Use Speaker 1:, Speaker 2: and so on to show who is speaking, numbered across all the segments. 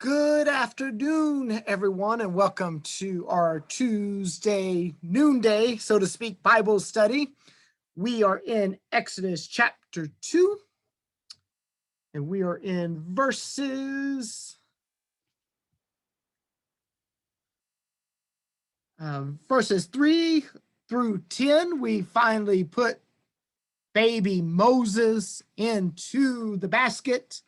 Speaker 1: Good afternoon, everyone, and welcome to our Tuesday noonday, so to speak, Bible study. We are in Exodus chapter 2, and we are in verses 3 through 10. We finally put baby Moses into the basket.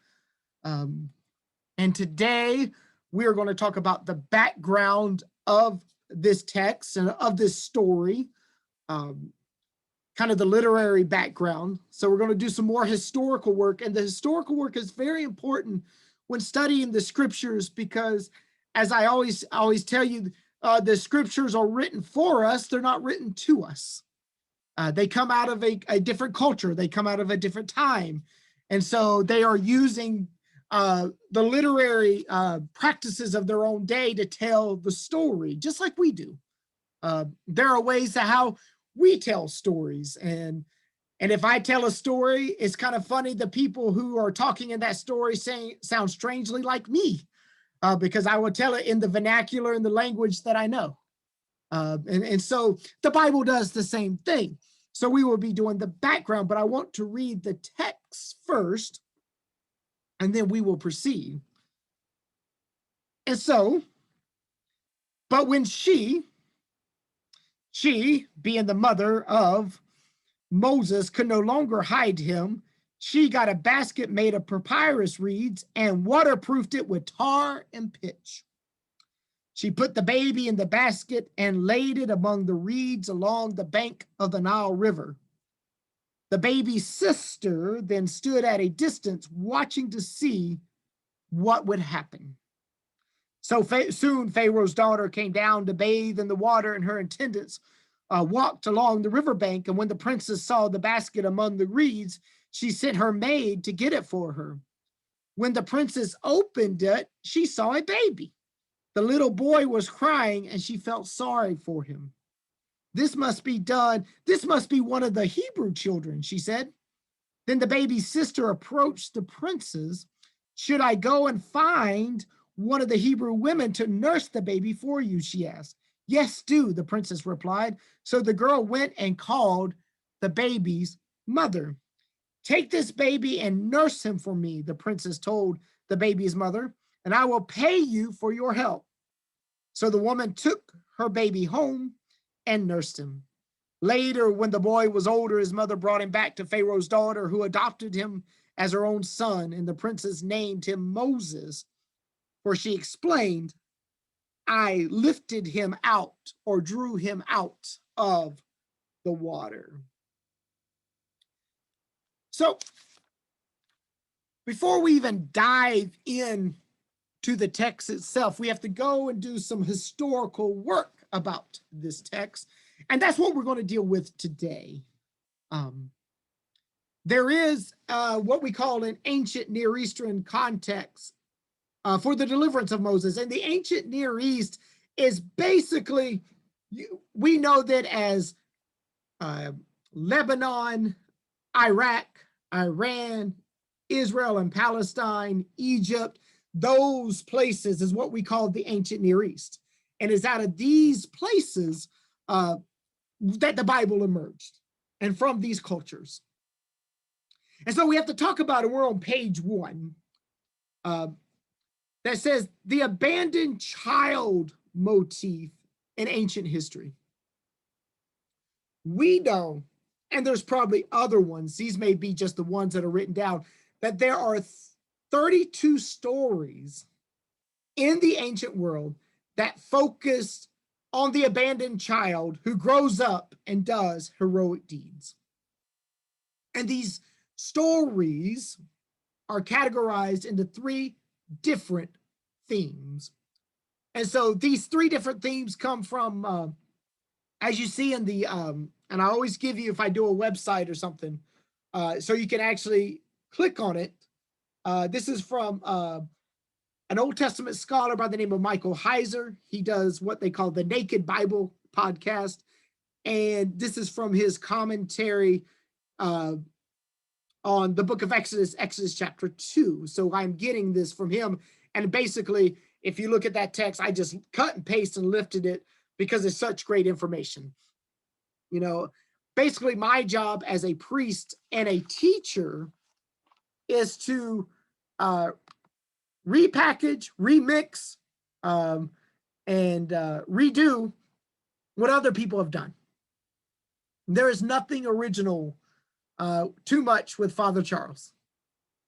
Speaker 1: And today we are going to talk about the background of this text and of this story, kind of the literary background. So we're going to do some more historical work. And the historical work is very important when studying the scriptures because, as I always tell you, the scriptures are written for us. They're not written to us. They come out of a different culture. They come out of a different time. And so they are using the literary practices of their own day to tell the story, just like we do. There are ways to how we tell stories. And if I tell a story, it's kind of funny. The people who are talking in that story sound strangely like me because I will tell it in the vernacular and the language that I know. And so the Bible does the same thing. So we will be doing the background, but I want to read the text first, and then we will proceed. And so, but when she being the mother of Moses, could no longer hide him, she got a basket made of papyrus reeds and waterproofed it with tar and pitch. She put the baby in the basket and laid it among the reeds along the bank of the Nile River. The baby's sister then stood at a distance watching to see what would happen. So soon Pharaoh's daughter came down to bathe in the water, and her attendants walked along the riverbank. And when the princess saw the basket among the reeds, she sent her maid to get it for her. When the princess opened it, she saw a baby. The little boy was crying, and she felt sorry for him. This must be one of the Hebrew children, she said. Then the baby's sister approached the princess. Should I go and find one of the Hebrew women to nurse the baby for you, she asked. Yes, do, the princess replied. So the girl went and called the baby's mother. Take this baby and nurse him for me, the princess told the baby's mother, and I will pay you for your help. So the woman took her baby home and nursed him. Later, when the boy was older, his mother brought him back to Pharaoh's daughter, who adopted him as her own son, and the princess named him Moses, for she explained, I lifted him out or drew him out of the water. So, before we even dive in to the text itself, we have to go and do some historical work about this text. And that's what we're going to deal with today. There is what we call an ancient Near Eastern context for the deliverance of Moses. And the ancient Near East is basically, we know that as Lebanon, Iraq, Iran, Israel and Palestine, Egypt. Those places is what we call the ancient Near East. And it's out of these places that the Bible emerged, and from these cultures. And so we have to talk about it. We're on page 1 that says the abandoned child motif in ancient history. We know, and there's probably other ones, these may be just the ones that are written down, that there are 32 stories in the ancient world that focus on the abandoned child who grows up and does heroic deeds. And these stories are categorized into 3 different themes. And so these 3 different themes come from, as you see in the, and I always give you, if I do a website or something, so you can actually click on it. This is from an Old Testament scholar by the name of Michael Heiser. He does what they call the Naked Bible podcast. And this is from his commentary on the book of Exodus, Exodus chapter 2. So I'm getting this from him. And basically, if you look at that text, I just cut and paste and lifted it because it's such great information. You know, basically my job as a priest and a teacher is to repackage, remix, and redo what other people have done. There is nothing original too much with Father Charles.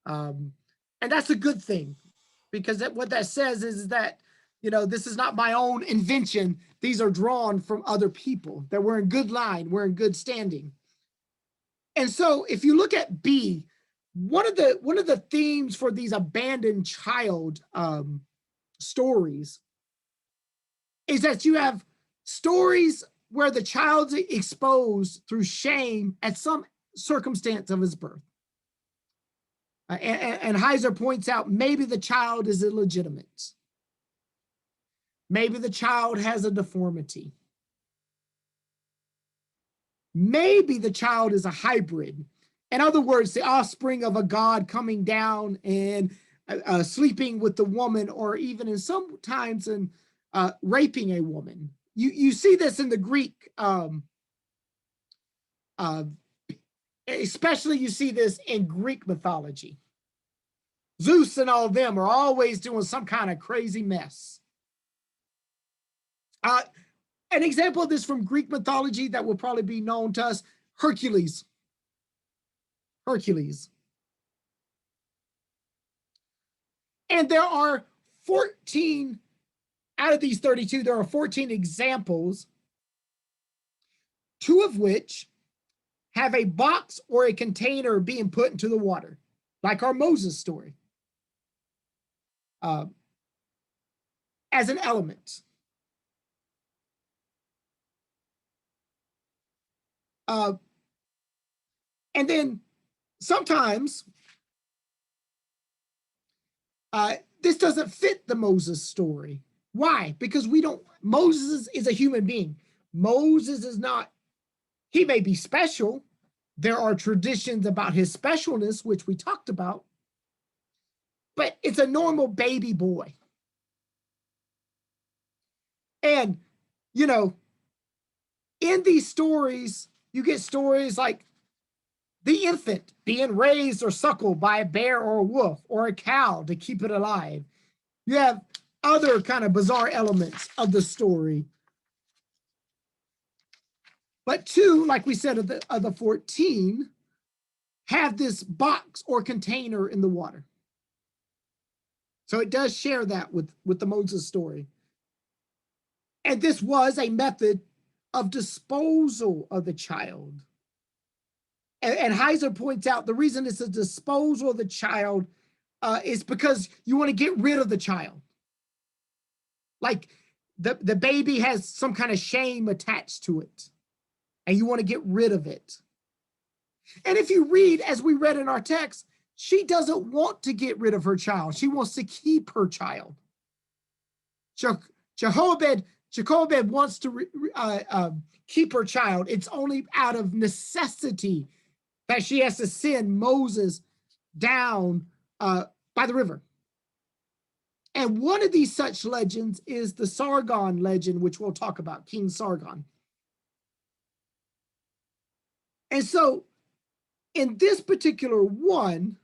Speaker 1: And that's a good thing, because what that says is that, you know, this is not my own invention. These are drawn from other people, that we're in good line, we're in good standing. And so if you look at B, one of the themes for these abandoned child stories is that you have stories where the child's exposed through shame at some circumstance of his birth. And Heiser points out maybe the child is illegitimate. Maybe the child has a deformity. Maybe the child is a hybrid. In other words, the offspring of a god coming down and sleeping with the woman, or even in sometimes in raping a woman. You see this in the Greek, especially you see this in Greek mythology. Zeus and all of them are always doing some kind of crazy mess. An example of this from Greek mythology that will probably be known to us, Hercules. And there are 14, out of these 32, there are 14 examples, 2 of which have a box or a container being put into the water, like our Moses story, as an element. And then sometimes this doesn't fit the Moses story. Why? Because Moses is a human being. Moses is not, he may be special. There are traditions about his specialness, which we talked about, but it's a normal baby boy. And, you know, in these stories, you get stories like the infant being raised or suckled by a bear or a wolf or a cow to keep it alive. You have other kind of bizarre elements of the story. But 2, like we said, of the 14, have this box or container in the water. So it does share that with the Moses story. And this was a method of disposal of the child. And Heiser points out the reason it's a disposal of the child is because you want to get rid of the child. Like the baby has some kind of shame attached to it, and you want to get rid of it. And if you read, as we read in our text, she doesn't want to get rid of her child. She wants to keep her child. Jochebed wants to keep her child. It's only out of necessity that she has to send Moses down by the river. And one of these such legends is the Sargon legend, which we'll talk about, King Sargon. And so in this particular one,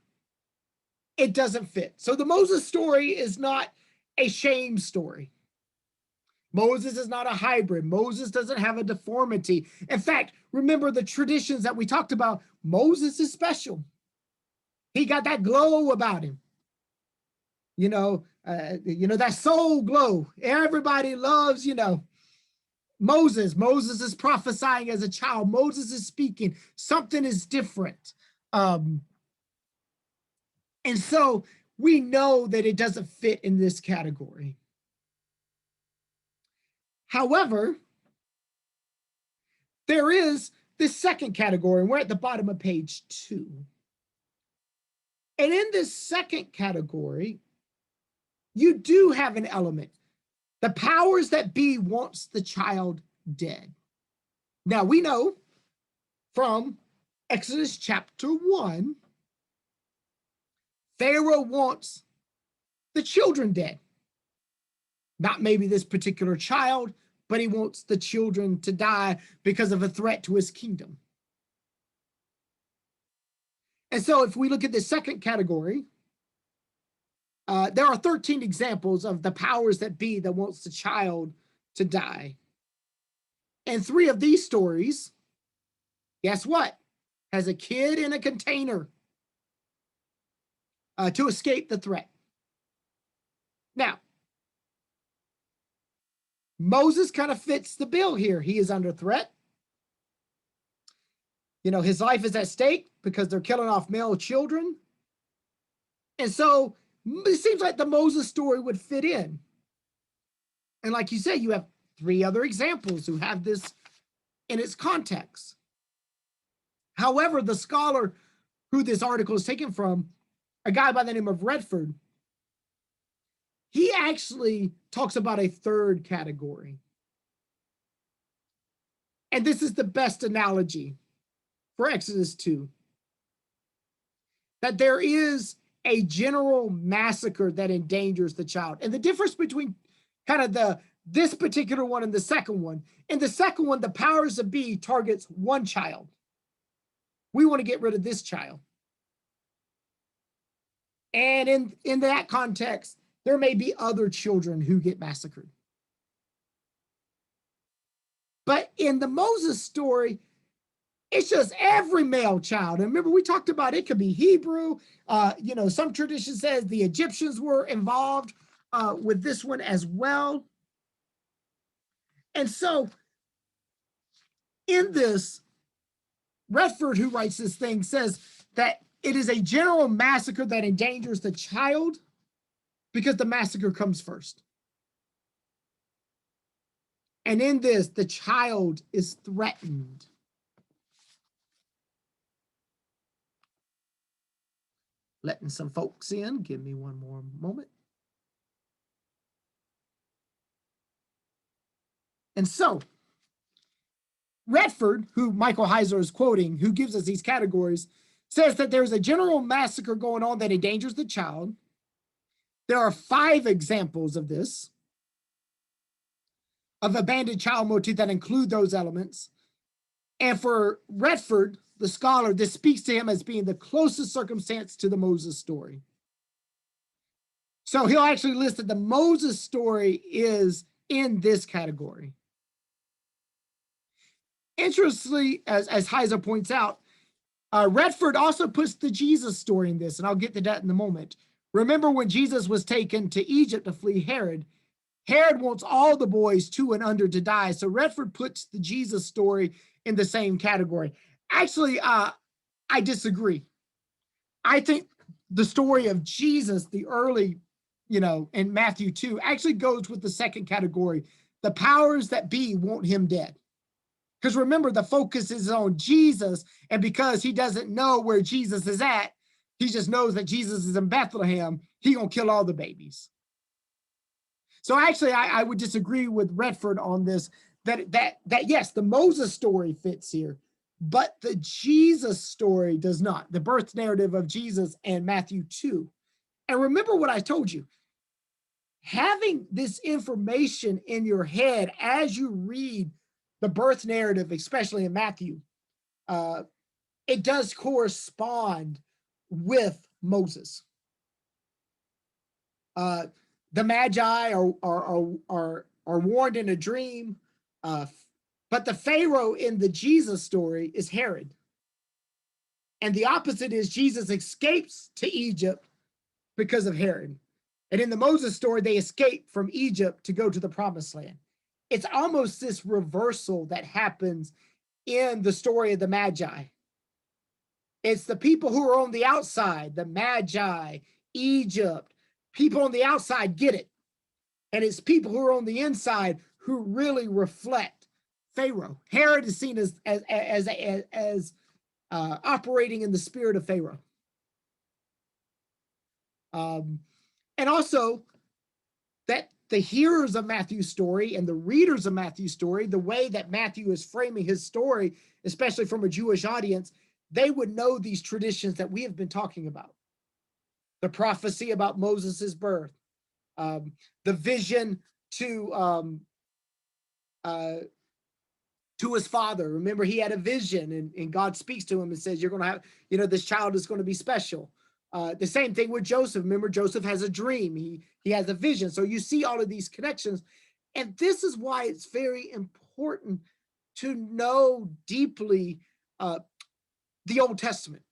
Speaker 1: it doesn't fit. So the Moses story is not a shame story. Moses is not a hybrid. Moses doesn't have a deformity. In fact, remember the traditions that we talked about. Moses is special. He got that glow about him. You know, that soul glow. Everybody loves, Moses. Moses is prophesying as a child. Moses is speaking. Something is different. And so we know that it doesn't fit in this category. However, there is this second category, and we're at the bottom of page 2. And in this second category, you do have an element. The powers that be wants the child dead. Now, we know from Exodus chapter 1, Pharaoh wants the children dead. Not maybe this particular child, but he wants the children to die because of a threat to his kingdom. And so if we look at the second category, there are 13 examples of the powers that be that wants the child to die. And 3 of these stories, guess what? Has a kid in a container to escape the threat. Now, Moses kind of fits the bill here. He is under threat. You know, his life is at stake because they're killing off male children. And so it seems like the Moses story would fit in. And like you said, you have 3 other examples who have this in its context. However, the scholar who this article is taken from, a guy by the name of Redford, he actually talks about a 3rd category. And this is the best analogy for Exodus 2. That there is a general massacre that endangers the child. And the difference between kind of this particular one and the second one, in the second one, the powers that be targets one child. We want to get rid of this child. And in that context, there may be other children who get massacred. But in the Moses story, it's just every male child. And remember, we talked about it could be Hebrew. You know, some tradition says the Egyptians were involved with this one as well. And so in this, Redford, who writes this thing, says that it is a general massacre that endangers the child because the massacre comes first. And in this, the child is threatened. Letting some folks in. Give me one more moment. And so, Redford, who Michael Heiser is quoting, who gives us these categories, says that there's a general massacre going on that endangers the child. There are 5 examples of this, of abandoned child motif that include those elements. And for Redford, the scholar, this speaks to him as being the closest circumstance to the Moses story. So he'll actually list that the Moses story is in this category. Interestingly, as Heiser points out, Redford also puts the Jesus story in this, and I'll get to that in a moment. Remember when Jesus was taken to Egypt to flee Herod? Herod wants all the boys 2 and under to die, so Redford puts the Jesus story in the same category. Actually, I disagree. I think the story of Jesus, the early, in Matthew 2, actually goes with the second category. The powers that be want him dead. Because remember, the focus is on Jesus, and because he doesn't know where Jesus is at, he just knows that Jesus is in Bethlehem, he's going to kill all the babies. So actually, I would disagree with Redford on this, that yes, the Moses story fits here, but the Jesus story does not. The birth narrative of Jesus and Matthew 2. And remember what I told you. Having this information in your head as you read the birth narrative, especially in Matthew, it does correspond with Moses. The Magi are warned in a dream, but the Pharaoh in the Jesus story is Herod. And the opposite is Jesus escapes to Egypt because of Herod. And in the Moses story, they escape from Egypt to go to the promised land. It's almost this reversal that happens in the story of the Magi. It's the people who are on the outside, the Magi, Egypt, people on the outside get it. And it's people who are on the inside who really reflect Pharaoh. Herod is seen as operating in the spirit of Pharaoh. And also that the hearers of Matthew's story and the readers of Matthew's story, the way that Matthew is framing his story, especially from a Jewish audience, they would know these traditions that we have been talking about. The prophecy about Moses' birth, the vision to his father. Remember, he had a vision, and God speaks to him and says, you're going to have, this child is going to be special. The same thing with Joseph. Remember, Joseph has a dream. He has a vision. So you see all of these connections. And this is why it's very important to know deeply the Old Testament.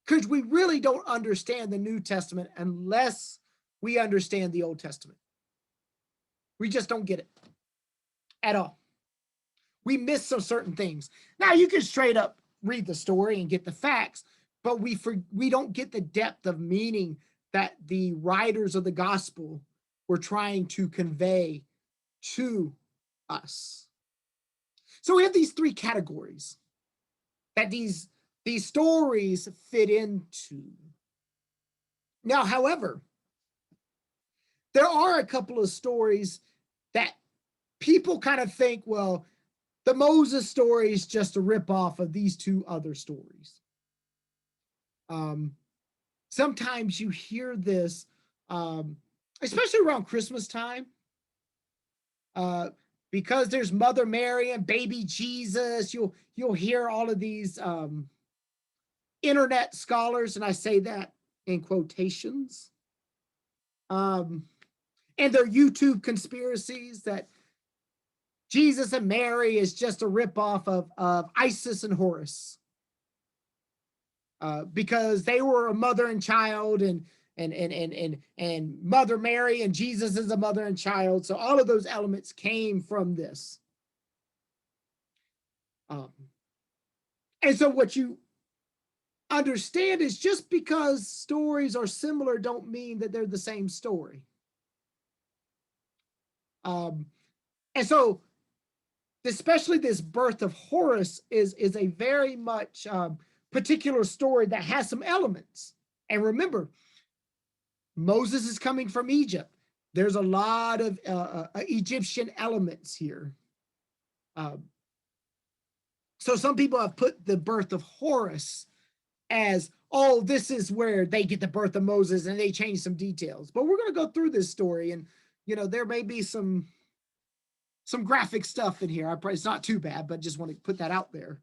Speaker 1: Because we really don't understand the New Testament unless we understand the Old Testament. We just don't get it at all. We miss some certain things. Now, you can straight up read the story and get the facts, but we don't get the depth of meaning that the writers of the gospel were trying to convey to us. So we have these three categories that these stories fit into. Now, however, there are a couple of stories that people kind of think, well, the Moses story is just a ripoff of these two other stories. Sometimes you hear this, especially around Christmas time, because there's Mother Mary and baby Jesus. You'll hear all of these internet scholars, and I say that in quotations, and their YouTube conspiracies that Jesus and Mary is just a ripoff of Isis and Horus, because they were a mother and child, and Mother Mary and Jesus is a mother and child. So all of those elements came from this. And so what you understand is just because stories are similar don't mean that they're the same story. And so especially this birth of Horus is a very much particular story that has some elements. And remember, Moses is coming from Egypt. There's a lot of Egyptian elements here. So some people have put the birth of Horus as, oh, this is where they get the birth of Moses, and they change some details. But we're going to go through this story, and there may be some graphic stuff in here. It's not too bad, but just want to put that out there.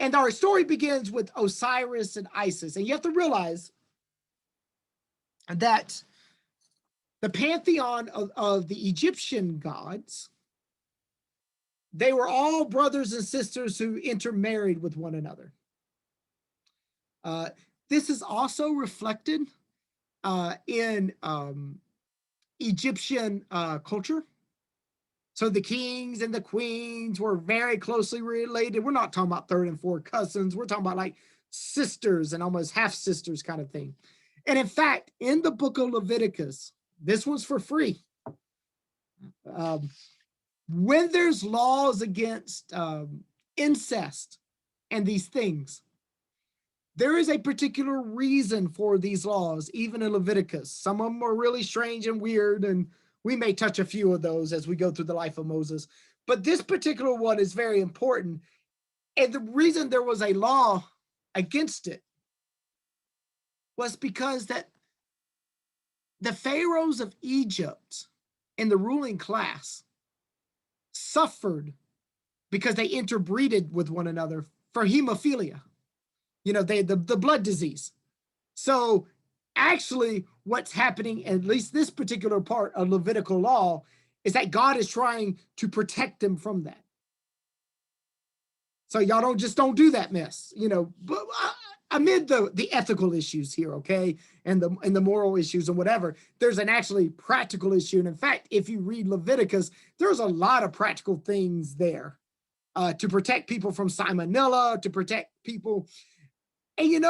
Speaker 1: And our story begins with Osiris and Isis. And you have to realize that the pantheon of the Egyptian gods, they were all brothers and sisters who intermarried with one another. This is also reflected in Egyptian culture. So the kings and the queens were very closely related. We're not talking about third and fourth cousins. We're talking about like sisters and almost half sisters kind of thing. And in fact, in the book of Leviticus, this one's for free. When there's laws against incest and these things, there is a particular reason for these laws, even in Leviticus. Some of them are really strange and weird, and we may touch a few of those as we go through the life of Moses. But this particular one is very important. And the reason there was a law against it was because that the pharaohs of Egypt and the ruling class suffered because they interbreeded with one another for hemophilia. The blood disease. So actually what's happening, at least this particular part of Levitical law, is that God is trying to protect them from that. So y'all don't do that mess, but amid the ethical issues here, okay, and the moral issues and whatever, there's an actually practical issue. And in fact, if you read Leviticus, there's a lot of practical things there to protect people from salmonella, to protect people. And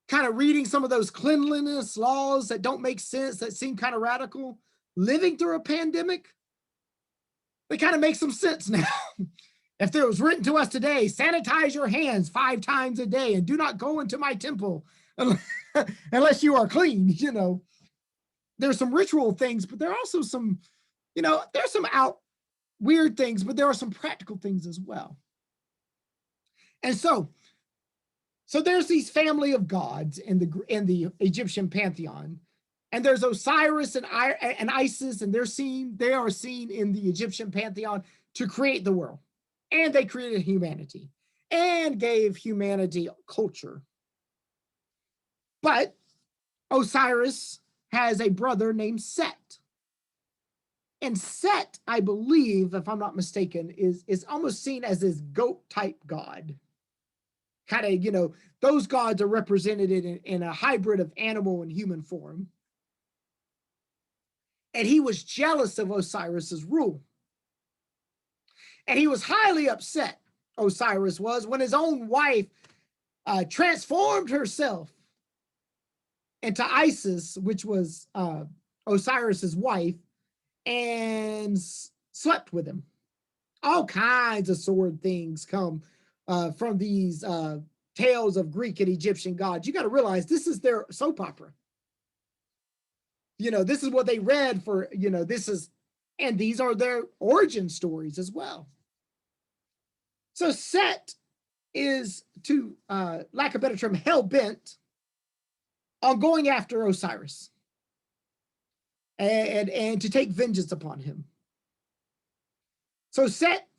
Speaker 1: kind of reading some of those cleanliness laws that don't make sense, that seem kind of radical, living through a pandemic, they kind of make some sense now. If there was written to us today, sanitize your hands 5 times a day and do not go into my temple unless you are clean, There's some ritual things, but there are also some, there's some weird things, but there are some practical things as well. And so So there's these family of gods in the Egyptian pantheon, and there's Osiris and Isis, and they are seen in the Egyptian pantheon to create the world, and they created humanity and gave humanity culture. But Osiris has a brother named Set. And Set, I believe, if I'm not mistaken, is almost seen as this goat type god. Kind of, those gods are represented in a hybrid of animal and human form. And he was jealous of Osiris's rule. And he was highly upset, Osiris was, when his own wife transformed herself into Isis, which was Osiris's wife, and slept with him. All kinds of sword things come from these tales of Greek and Egyptian gods. You got to realize this is their soap opera. This is what they read for, and these are their origin stories as well. So Set is, to lack of a better term, hell-bent on going after Osiris and to take vengeance upon him. So Set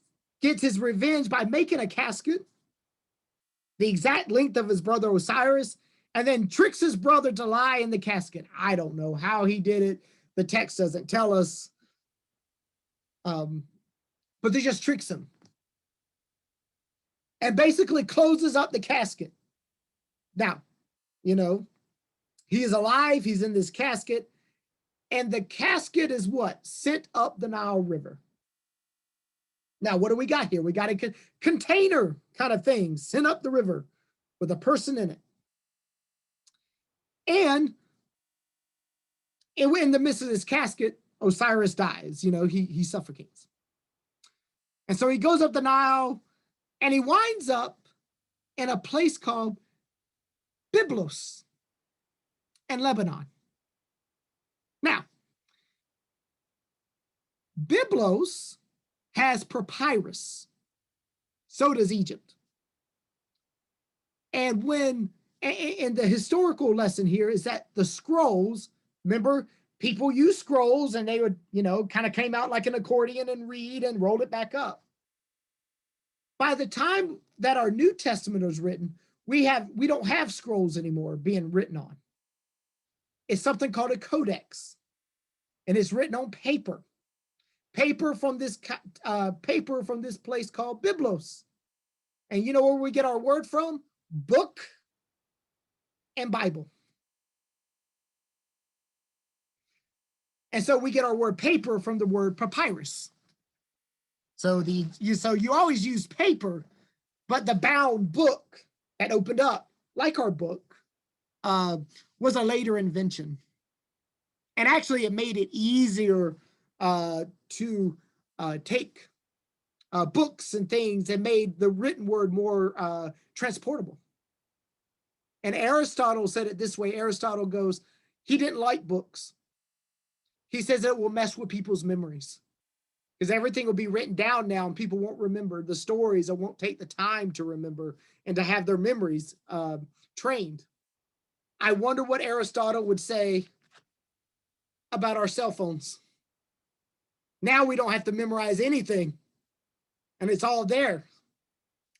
Speaker 1: gets his revenge by making a casket the exact length of his brother Osiris, and then tricks his brother to lie in the casket. I don't know how he did it. The text doesn't tell us. But they just tricks him. And basically closes up the casket. Now, he is alive. He's in this casket. And the casket is what? Sent up the Nile River. Now, what do we got here? We got a container kind of thing sent up the river with a person in it. And in the midst of this casket, Osiris dies. He suffocates. And so he goes up the Nile, and he winds up in a place called Byblos in Lebanon. Now, Byblos has papyrus. So does Egypt. And the historical lesson here is that the scrolls, remember, people use scrolls and they would, kind of came out like an accordion and read and roll it back up. By the time that our New Testament was written, we don't have scrolls anymore being written on. It's something called a codex, and it's written on paper. Paper from this place called Byblos. And you know where we get our word from? Book and Bible. And so we get our word paper from the word papyrus. So you always use paper, but the bound book that opened up, like our book, was a later invention. And actually it made it easier to take books and things, and made the written word more transportable. And Aristotle said it this way. Aristotle goes, he didn't like books. He says it will mess with people's memories, because everything will be written down now and people won't remember the stories, or won't take the time to remember and to have their memories trained. I wonder what Aristotle would say about our cell phones. Now we don't have to memorize anything, and it's all there.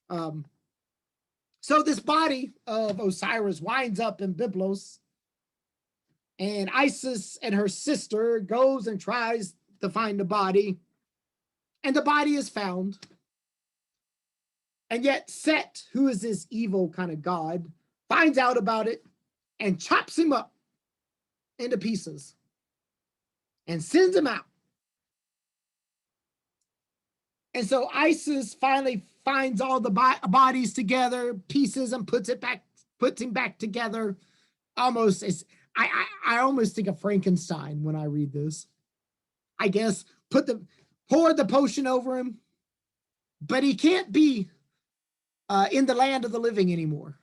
Speaker 1: So this body of Osiris winds up in Byblos, and Isis and her sister goes and tries to find the body, and the body is found. And yet Set, who is this evil kind of god, finds out about it and chops him up into pieces and sends him out. And so Isis finally finds all the bodies together, pieces, and puts him back together. Almost as I almost think of Frankenstein when I read this. I guess poured the potion over him, but he can't be in the land of the living anymore,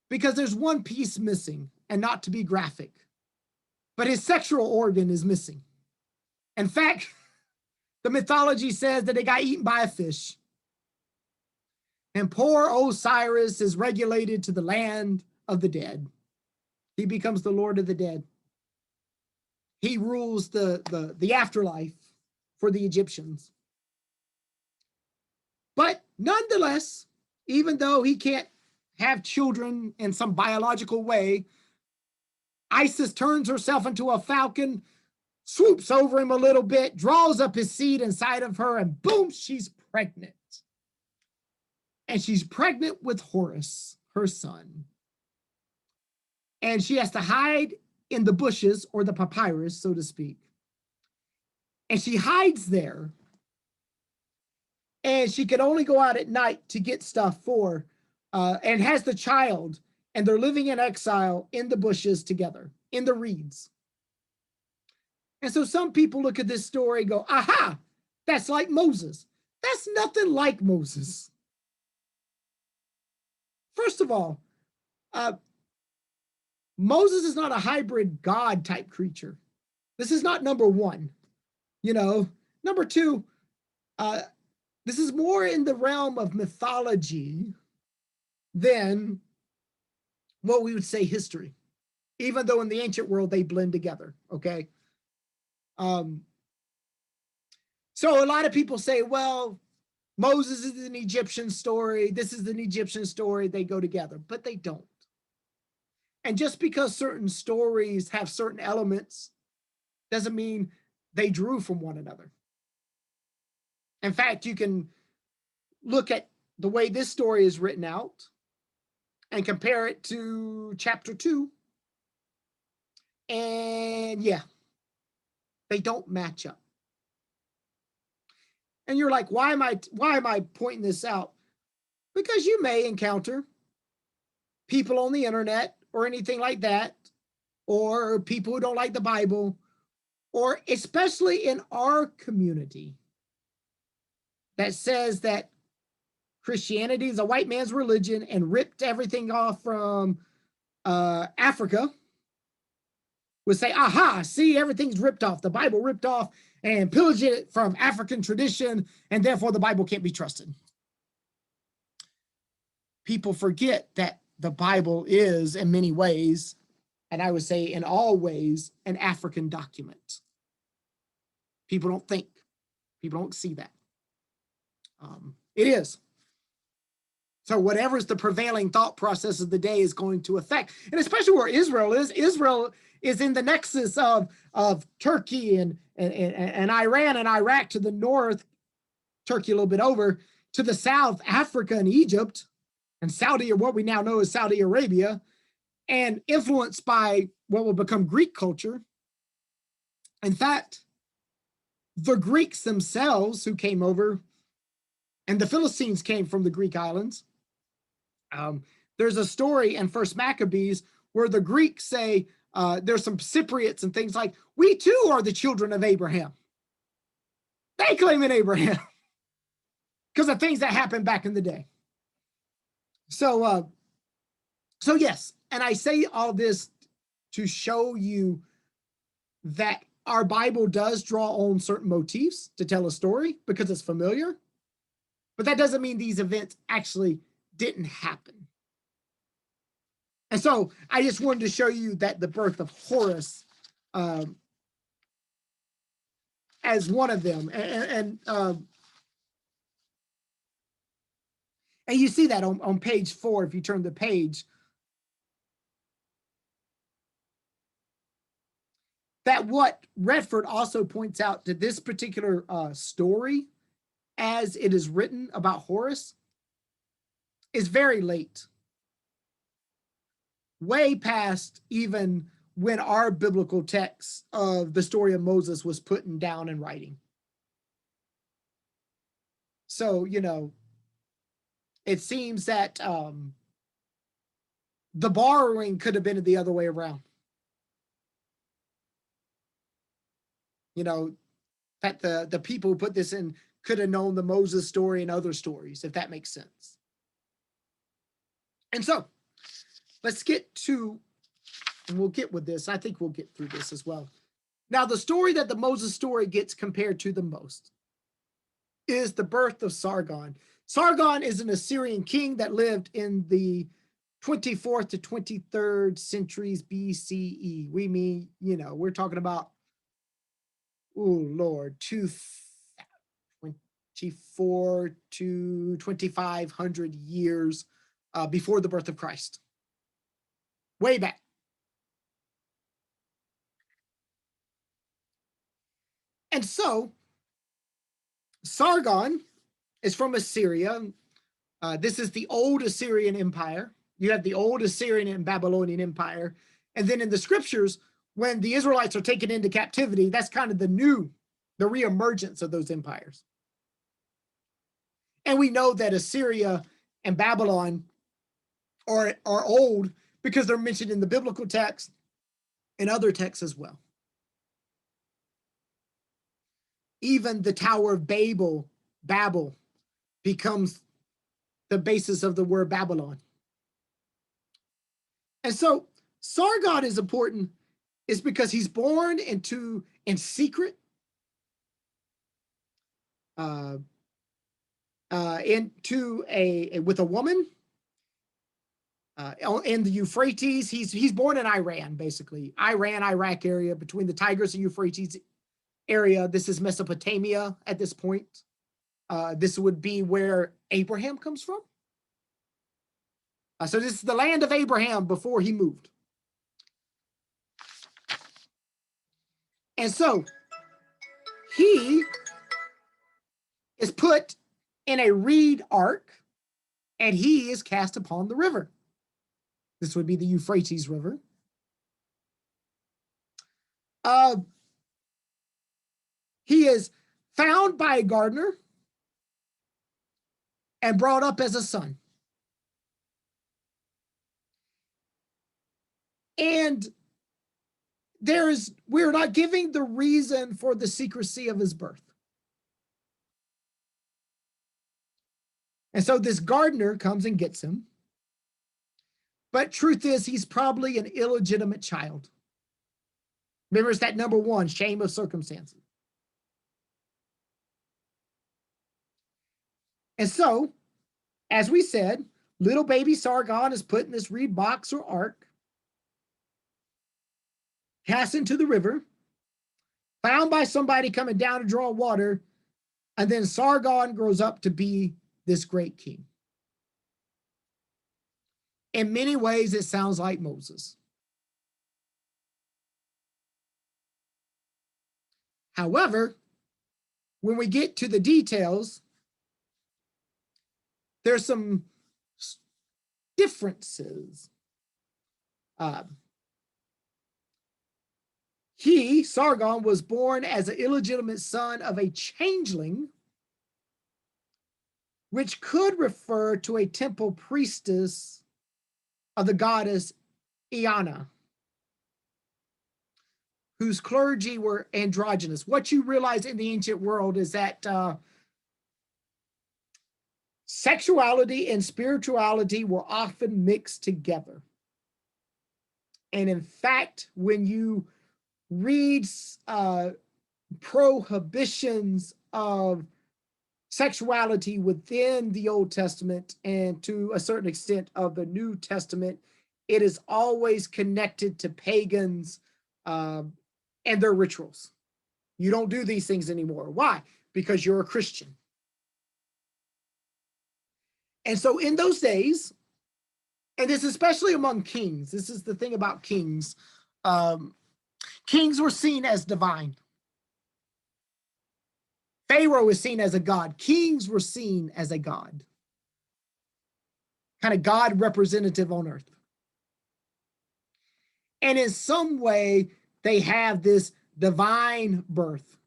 Speaker 1: because there's one piece missing, and not to be graphic, but his sexual organ is missing. In fact, the mythology says that it got eaten by a fish. And poor Osiris is regulated to the land of the dead. He becomes the Lord of the dead. He rules the afterlife for the Egyptians. But nonetheless, even though he can't have children in some biological way, Isis turns herself into a falcon, swoops over him a little bit, draws up his seed inside of her, and boom, she's pregnant. And she's pregnant with Horus, her son. And she has to hide in the bushes, or the papyrus, so to speak. And she hides there. And she can only go out at night to get stuff for, and has the child, and they're living in exile in the bushes together, in the reeds. And so some people look at this story and go, aha, that's like Moses. That's nothing like Moses. First of all, Moses is not a hybrid God type creature. This is not number one. Number two, this is more in the realm of mythology than what we would say history, even though in the ancient world they blend together, okay? So a lot of people say, well, Moses is an Egyptian story, this is an Egyptian story, they go together, but they don't. And just because certain stories have certain elements doesn't mean they drew from one another. In fact, you can look at the way this story is written out and compare it to chapter 2. And yeah, they don't match up. And you're like, why am I pointing this out? Because you may encounter people on the internet or anything like that, or people who don't like the Bible, or especially in our community, that says that Christianity is a white man's religion and ripped everything off from Africa, would say, aha, see, everything's ripped off. The Bible ripped off and pillaged it from African tradition, and therefore the Bible can't be trusted. People forget that the Bible is, in many ways, and I would say in all ways, an African document. People don't think. People don't see that. It is. So whatever's the prevailing thought process of the day is going to affect, and especially where Israel is in the nexus of Turkey and Iran and Iraq to the north, Turkey a little bit over, to the south, Africa and Egypt, and Saudi, or what we now know as Saudi Arabia, and influenced by what will become Greek culture. In fact, the Greeks themselves who came over, and the Philistines came from the Greek islands. There's a story in First Maccabees where the Greeks say, there's some Cypriots and things like, we too are the children of Abraham. They claim in Abraham because of things that happened back in the day. So yes, and I say all this to show you that our Bible does draw on certain motifs to tell a story because it's familiar, but that doesn't mean these events actually didn't happen. And so I just wanted to show you that the birth of Horus as one of them. And you see that on page 4, if you turn the page, that what Redford also points out to this particular story, as it is written about Horus, is very late. Way past even when our biblical text of the story of Moses was put down in writing. So, it seems that the borrowing could have been the other way around. That the people who put this in could have known the Moses story and other stories, if that makes sense. And so, let's get to, and we'll get with this. I think we'll get through this as well. Now, the story that the Moses story gets compared to the most is the birth of Sargon. Sargon is an Assyrian king that lived in the 24th to 23rd centuries BCE. We mean, we're talking about, oh Lord, 24 to 2500 years before the birth of Christ. Way back. And so Sargon is from Assyria. This is the old Assyrian Empire. You have the old Assyrian and Babylonian Empire. And then in the scriptures, when the Israelites are taken into captivity, that's kind of the reemergence of those empires. And we know that Assyria and Babylon are old because they're mentioned in the biblical text and other texts as well. Even the Tower of Babel becomes the basis of the word Babylon. And so Sargon is important is because he's born in secret with a woman in the Euphrates. He's born in Iran, basically. Iraq area between the Tigris and Euphrates area. This is Mesopotamia at this point. This would be where Abraham comes from. So this is the land of Abraham before he moved. And so he is put in a reed ark and he is cast upon the river. This would be the Euphrates River. He is found by a gardener and brought up as a son. And we're not giving the reason for the secrecy of his birth. And so this gardener comes and gets him. But truth is, he's probably an illegitimate child. Remember, it's that number one, shame of circumstances. And so, as we said, little baby Sargon is put in this reed box or ark, cast into the river, found by somebody coming down to draw water, and then Sargon grows up to be this great king. In many ways, it sounds like Moses. However, when we get to the details, there's some differences. Sargon, was born as an illegitimate son of a changeling, which could refer to a temple priestess of the goddess Iana, whose clergy were androgynous. What you realize in the ancient world is that sexuality and spirituality were often mixed together. And in fact, when you read prohibitions of sexuality within the Old Testament and to a certain extent of the New Testament, it is always connected to pagans and their rituals. You don't do these things anymore. Why? Because you're a Christian. And so in those days, and this especially among kings, this is the thing about kings, kings were seen as divine. Pharaoh is seen as a god. Kings were seen as a god. Kind of God representative on earth. And in some way, they have this divine birth.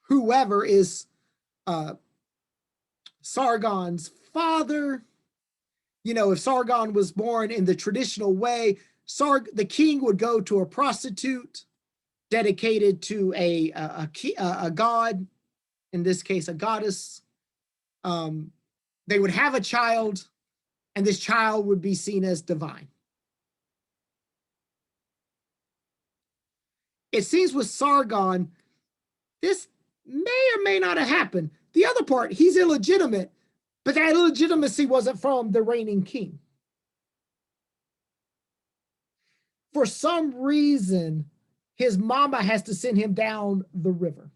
Speaker 1: Whoever is Sargon's father, if Sargon was born in the traditional way, the king would go to a prostitute dedicated to a god, in this case, a goddess. They would have a child, and this child would be seen as divine. It seems with Sargon, this may or may not have happened. The other part, he's illegitimate, but that illegitimacy wasn't from the reigning king. For some reason, his mama has to send him down the river.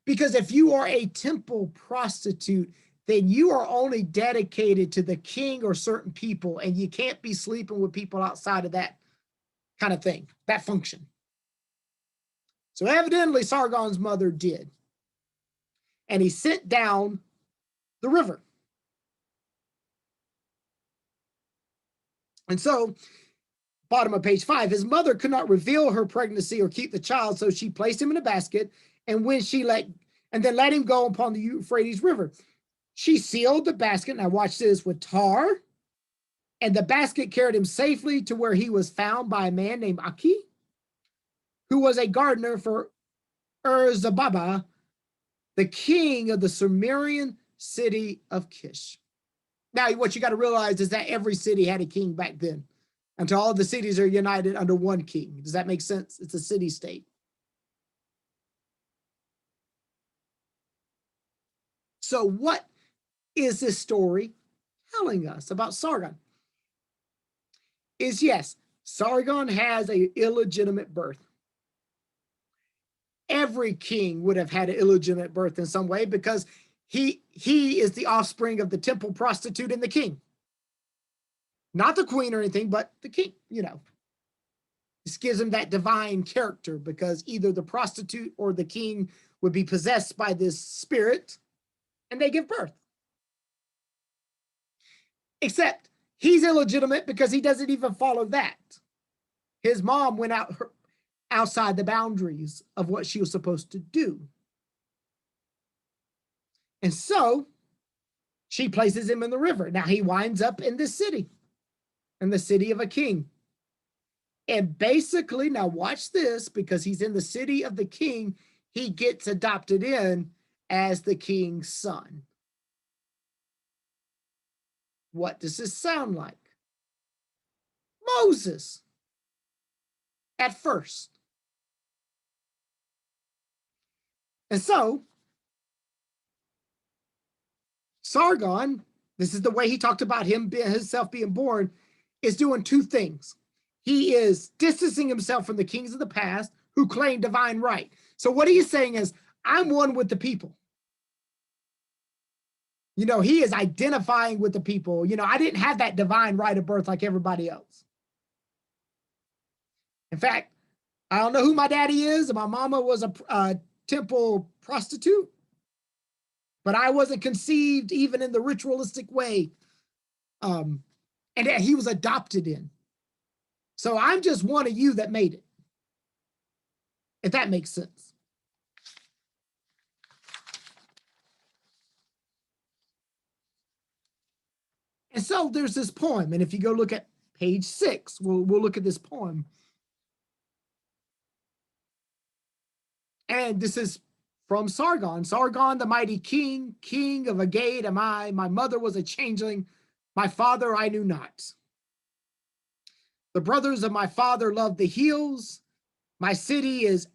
Speaker 1: Because if you are a temple prostitute, then you are only dedicated to the king or certain people, and you can't be sleeping with people outside of that kind of thing, that function. So evidently Sargon's mother did. And he sent down the river. And so, bottom of page 5, his mother could not reveal her pregnancy or keep the child, so she placed him in a basket, and then let him go upon the Euphrates River. She sealed the basket, now watch this, with tar, and the basket carried him safely to where he was found by a man named Aki, who was a gardener for Zababa, the king of the Sumerian city of Kish. Now, what you got to realize is that every city had a king back then, until all the cities are united under one king. Does that make sense? It's a city-state. So what is this story telling us about Sargon? Is yes, Sargon has an illegitimate birth. Every king would have had an illegitimate birth in some way, because he is the offspring of the temple prostitute and the king. Not the queen or anything, but the king, This gives him that divine character, because either the prostitute or the king would be possessed by this spirit and they give birth. Except he's illegitimate because he doesn't even follow that. His mom went outside the boundaries of what she was supposed to do. And so she places him in the river. Now he winds up in this city, in the city of a king. And basically, now watch this, because he's in the city of the king, he gets adopted in as the king's son. What does this sound like? Moses, at first. And so, Sargon, this is the way he talked about himself being born, is doing two things. He is distancing himself from the kings of the past who claim divine right. So what he is saying is, I'm one with the people. He is identifying with the people. I didn't have that divine right of birth like everybody else. In fact, I don't know who my daddy is. My mama was a temple prostitute, but I wasn't conceived even in the ritualistic way. And he was adopted in. So I'm just one of you that made it, if that makes sense. And so there's this poem, and if you go look at page 6, we'll look at this poem. And this is from Sargon. Sargon, the mighty king, king of Agade am I. My mother was a changeling. My father I knew not. The brothers of my father loved the hills. My city is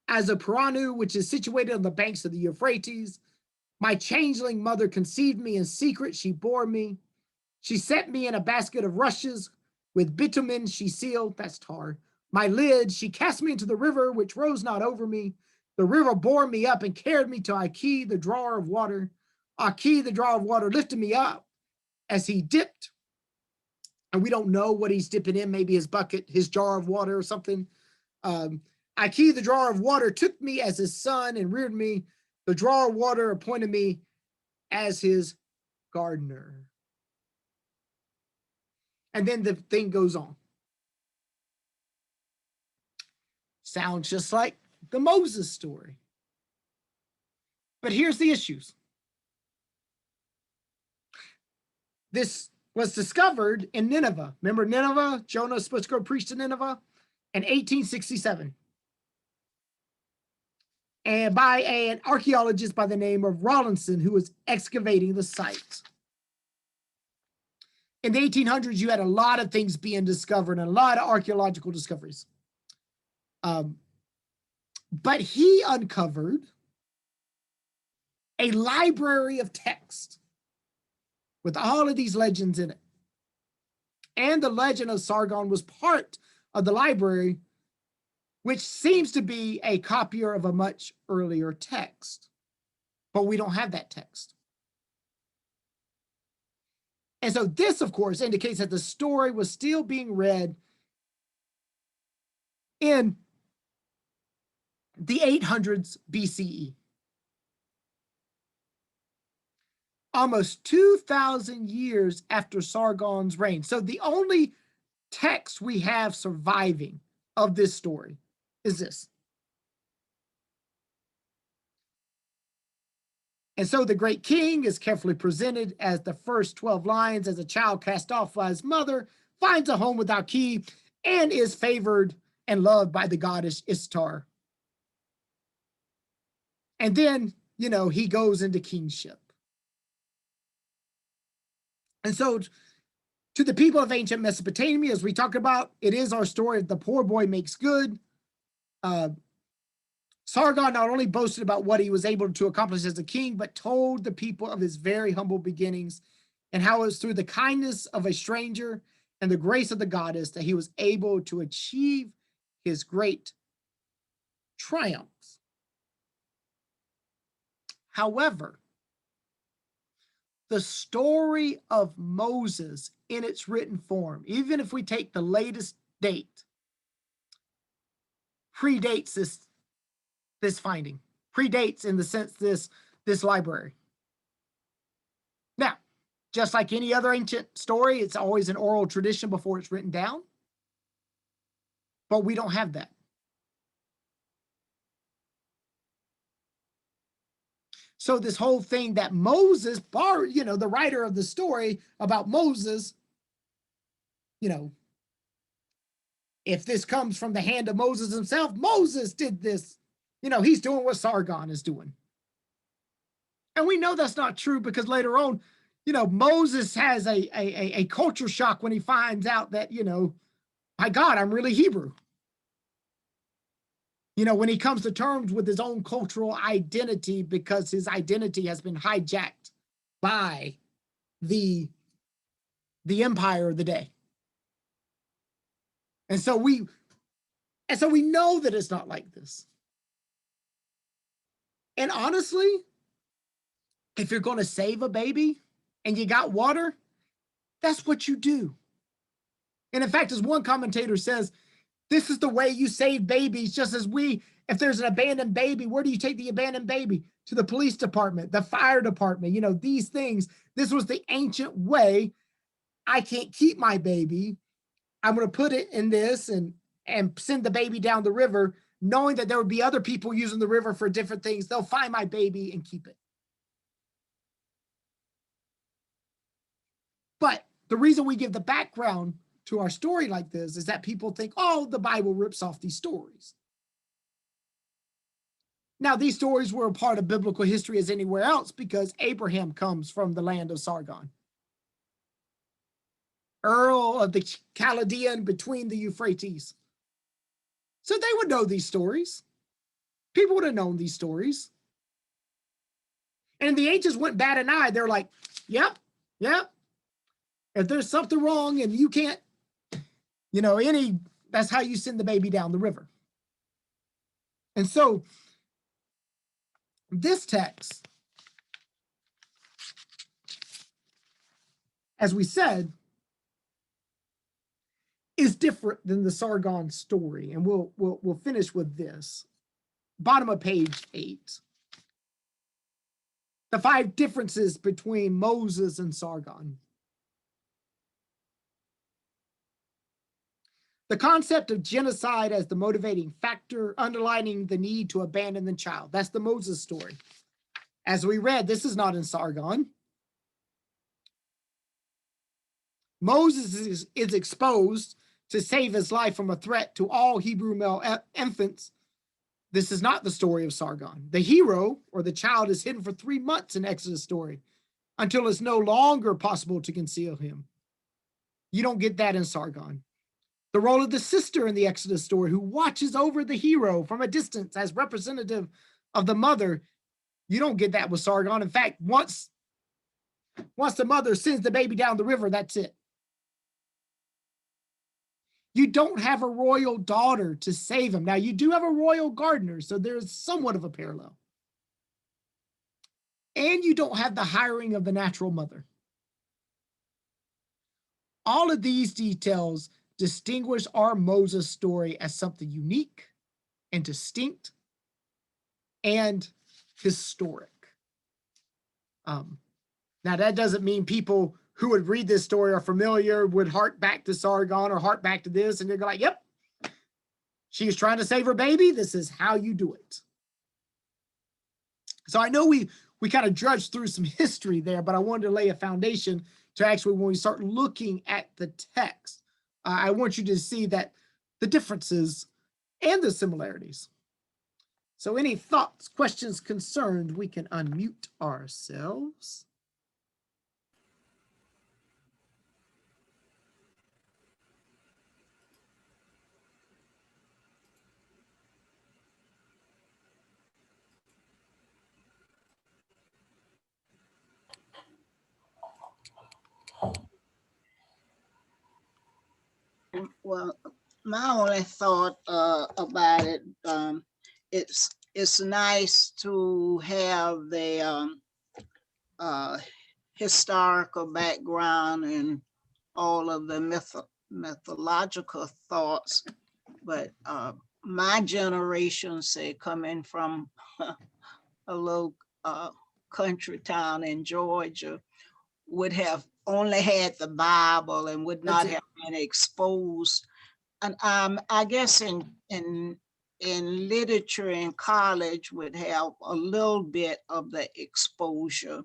Speaker 1: Azapiranu, which is situated on the banks of the Euphrates. My changeling mother conceived me in secret. She bore me. She set me in a basket of rushes. With bitumen she sealed, that's tar, my lid. She cast me into the river, which rose not over me. The river bore me up and carried me to Aki, the drawer of water. Aki, the drawer of water, lifted me up as he dipped. And we don't know what he's dipping in, maybe his bucket, his jar of water or something. Aki, the drawer of water, took me as his son and reared me. The drawer of water appointed me as his gardener. And then the thing goes on. Sounds just like the Moses story. But here's the issues. This was discovered in Nineveh. Remember Nineveh? Jonah was supposed to go preach to Nineveh in 1867. And by an archaeologist by the name of Rawlinson, who was excavating the site. In the 1800s, you had a lot of things being discovered and a lot of archaeological discoveries. But he uncovered a library of text with all of these legends in it. And the legend of Sargon was part of the library, which seems to be a copier of a much earlier text. But we don't have that text. And so this, of course, indicates that the story was still being read in the 800s BCE. Almost 2,000 years after Sargon's reign. So the only text we have surviving of this story is this. And so the great king is carefully presented as the first 12 lions as a child cast off by his mother, finds a home without key, and is favored and loved by the goddess Ishtar. And then, he goes into kingship. And so to the people of ancient Mesopotamia, as we talked about, it is our story of the poor boy makes good. Sargon not only boasted about what he was able to accomplish as a king, but told the people of his very humble beginnings and how it was through the kindness of a stranger and the grace of the goddess that he was able to achieve his great triumphs. However, the story of Moses in its written form, even if we take the latest date, predates this finding, predates in the sense this library. Now, just like any other ancient story, it's always an oral tradition before it's written down, but we don't have that. So this whole thing that Moses, the writer of the story about Moses, if this comes from the hand of Moses himself, Moses did this. He's doing what Sargon is doing. And we know that's not true because later on, Moses has a culture shock when he finds out that, my God, I'm really Hebrew. When he comes to terms with his own cultural identity because his identity has been hijacked by the empire of the day. And so we know that it's not like this. And honestly, if you're going to save a baby and you got water, that's what you do. And in fact, as one commentator says, this is the way you save babies, just as if there's an abandoned baby, where do you take the abandoned baby? To the police department, the fire department, these things. This was the ancient way. I can't keep my baby. I'm going to put it in this and send the baby down the river, knowing that there would be other people using the river for different things. They'll find my baby and keep it. But the reason we give the background to our story like this is that people think, oh, the Bible rips off these stories. Now, these stories were a part of biblical history as anywhere else because Abraham comes from the land of Sargon. Earl of the Chaldean between the Euphrates. So they would know these stories. People would have known these stories. And the ancients went bat an eye. They're like, yep. If there's something wrong and you can't, that's how you send the baby down the river. And so this text, as we said, is different than the Sargon story. And we'll finish with this. Bottom of page 8. The 5 differences between Moses and Sargon. The concept of genocide as the motivating factor, underlining the need to abandon the child. That's the Moses story. As we read, this is not in Sargon. Moses is exposed to save his life from a threat to all Hebrew male infants. This is not the story of Sargon. The hero or the child is hidden for 3 months in Exodus story until it's no longer possible to conceal him. You don't get that in Sargon. The role of the sister in the Exodus story, who watches over the hero from a distance as representative of the mother. You don't get that with Sargon. In fact, once the mother sends the baby down the river, that's it. You don't have a royal daughter to save him. Now, you do have a royal gardener, so there's somewhat of a parallel. And you don't have the hiring of the natural mother. All of these details distinguish our Moses story as something unique and distinct and historic. Now, that doesn't mean people who would read this story are familiar, would hark back to Sargon or hark back to this, and they're like, yep, she's trying to save her baby. This is how you do it. So I know we kind of drudged through some history there, but I wanted to lay a foundation to actually, when we start looking at the text, I want you to see that the differences and the similarities. So any thoughts, questions, concerns, we can unmute ourselves.
Speaker 2: Well, my only thought about it, it's nice to have the historical background and all of the mythological thoughts, but my generation, say, coming from a little country town in Georgia, would have only had the Bible and would not have been exposed. And I guess in literature in college would have a little bit of the exposure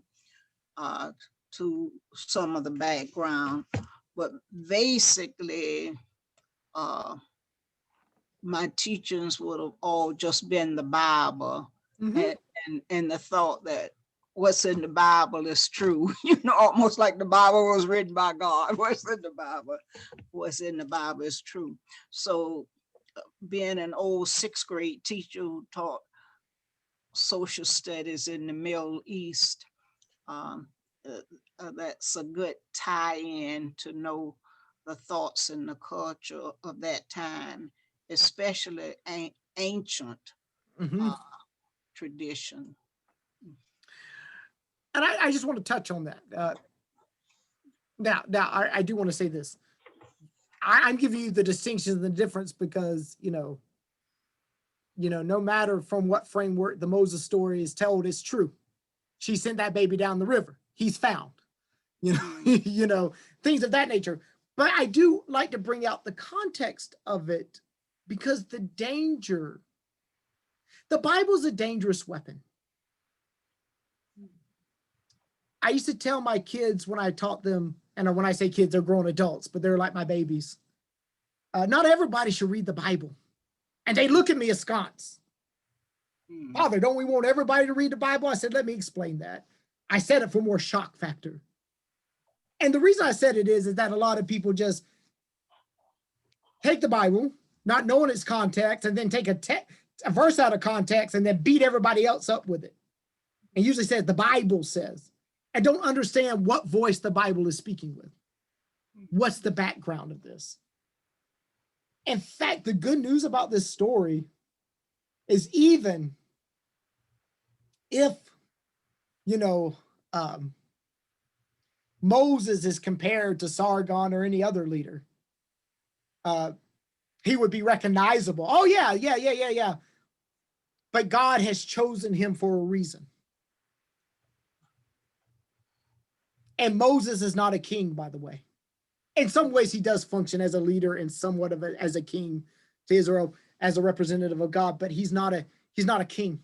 Speaker 2: to some of the background, but basically my teachings would have all just been the Bible. Mm-hmm. and the thought that what's in the Bible is true, almost like the Bible was written by God. What's in the Bible is true. So being an old 6th grade teacher who taught social studies in the Middle East, that's a good tie-in to know the thoughts and the culture of that time, especially ancient tradition.
Speaker 1: And I just want to touch on that. Now I do want to say this. I'm giving you the distinctions and the difference because, no matter from what framework the Moses story is told, it's true. She sent that baby down the river. He's found, things of that nature. But I do like to bring out the context of it because the Bible's a dangerous weapon. I used to tell my kids when I taught them, and when I say kids, they're grown adults, but they're like my babies. Not everybody should read the Bible. And they look at me askance. Father, don't we want everybody to read the Bible? I said, let me explain that. I said it for more shock factor. And the reason I said it is that a lot of people just take the Bible, not knowing its context, and then take a verse out of context and then beat everybody else up with it. And usually says, the Bible says. I don't understand what voice the Bible is speaking with. What's the background of this? In fact, the good news about this story is even if, Moses is compared to Sargon or any other leader, he would be recognizable. Oh, yeah. But God has chosen him for a reason. And Moses is not a king, by the way. In some ways, he does function as a leader and somewhat of as a king to Israel, as a representative of God, but he's not a king.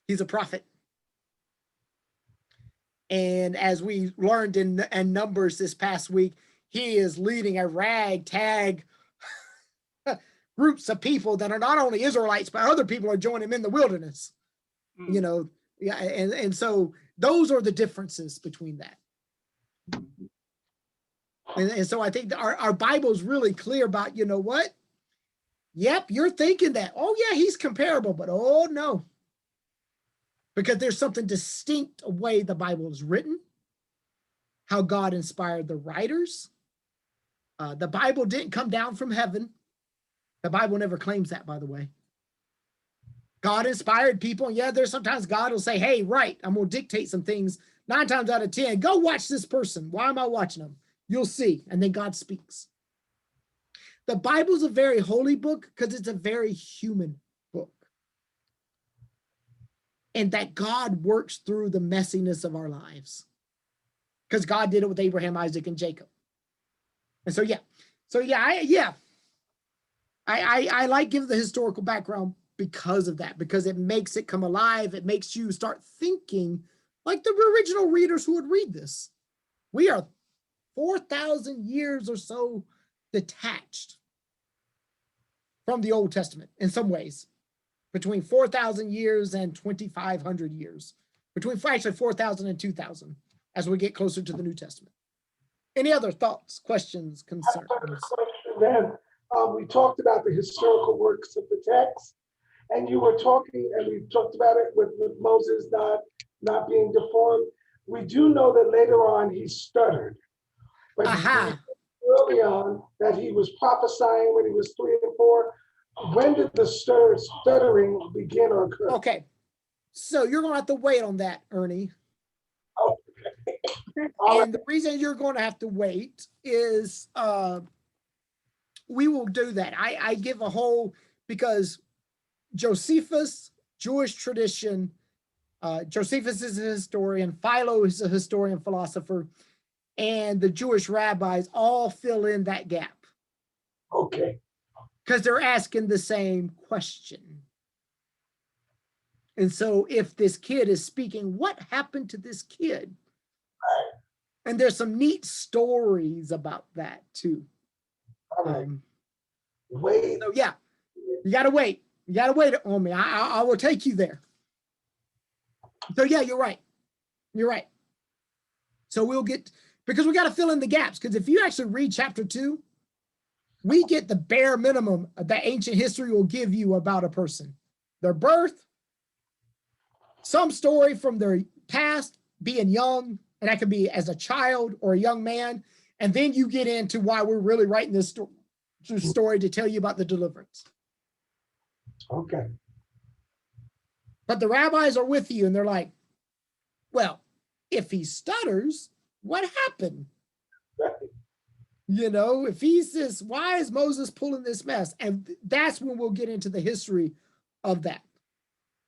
Speaker 1: He's a prophet. And as we learned in Numbers this past week, he is leading a ragtag groups of people that are not only Israelites, but other people are joining him in the wilderness. And so those are the differences between that. And so I think our Bible is really clear about, you know what? Yep, you're thinking that. Oh, yeah, he's comparable, but oh, no. Because there's something distinct a way the Bible is written, how God inspired the writers. The Bible didn't come down from heaven. The Bible never claims that, by the way. God inspired people. And yeah, there's sometimes God will say, hey, right, I'm going to dictate some things. 9 times out of 10, go watch this person. Why am I watching them? You'll see. And then God speaks. The Bible's a very holy book because it's a very human book. And that God works through the messiness of our lives. Because God did it with Abraham, Isaac, and Jacob. And so, yeah. I like giving the historical background because of that, because it makes it come alive. It makes you start thinking like the original readers who would read this. We are 4,000 years or so detached from the Old Testament in some ways, between 4,000 years and 2,500 years, between actually 4,000 and 2,000 as we get closer to the New Testament. Any other thoughts, questions, concerns?
Speaker 3: Then we talked about the historical works of the text, and you were talking, and we talked about it with Moses not being deformed. We do know that later on he stuttered, but early on that he was prophesying when he was 3 and 4. When did the stuttering begin or occur?
Speaker 1: Okay, so you're going to have to wait on that, Ernie.
Speaker 3: Okay.
Speaker 1: And the reason you're going to have to wait is we will do that. I give a whole, because Josephus, Jewish tradition, Josephus is a historian, Philo is a historian philosopher, and the Jewish rabbis all fill in that gap.
Speaker 3: Okay.
Speaker 1: Because they're asking the same question. And so if this kid is speaking, what happened to this kid? And there's some neat stories about that too.
Speaker 3: All right. Wait.
Speaker 1: So yeah, you got to wait. You got to wait on me. I will take you there. So yeah, you're right. You're right. So we'll get, because we got to fill in the gaps. Because if you actually read chapter 2, we get the bare minimum that ancient history will give you about a person. Their birth, some story from their past, being young, and that could be as a child or a young man. And then you get into why we're really writing this story to tell you about the deliverance.
Speaker 3: Okay.
Speaker 1: But the rabbis are with you and they're like, well, if he stutters, what happened?
Speaker 3: Right.
Speaker 1: You know, if he says, why is Moses pulling this mess? And that's when we'll get into the history of that.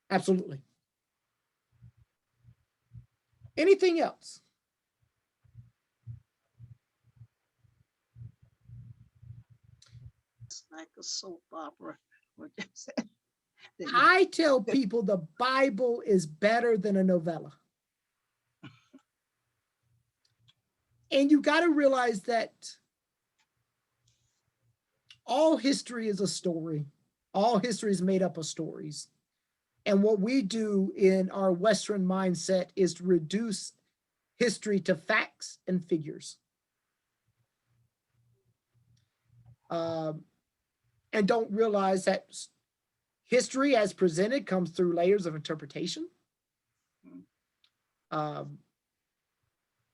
Speaker 1: Absolutely. Anything else?
Speaker 2: It's like a soap opera.
Speaker 1: I tell people the Bible is better than a novella. And you got to realize that all history is a story. All history is made up of stories. And what we do in our Western mindset is to reduce history to facts and figures. And don't realize that history as presented comes through layers of interpretation.